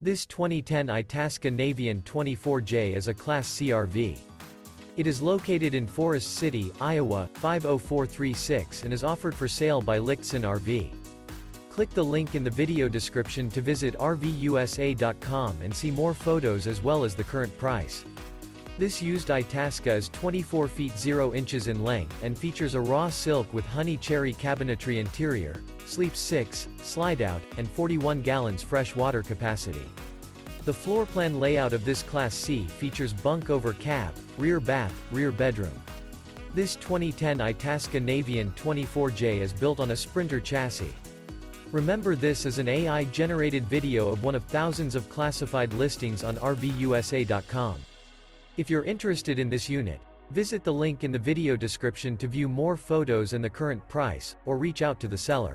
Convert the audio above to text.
This 2010 Itasca Navion 24J is a Class C RV. It is located in Forest City, Iowa, 50436 and is offered for sale by Lichtsinn RV. Click the link in the video description to visit RVUSA.com and see more photos as well as the current price. This used Itasca is 24 feet 0 inches in length and features a raw silk with Honey Cherry Cabinetry interior, sleeps 6, Slideout, and 41 gallons fresh water capacity. The floor plan layout of this Class C features bunk over cab, rear bath, rear bedroom. This 2010 Itasca Navion 24J is built on a Sprinter chassis. Remember, this is an AI-generated video of one of thousands of classified listings on RVUSA.com. If you're interested in this unit, visit the link in the video description to view more photos and the current price, or reach out to the seller.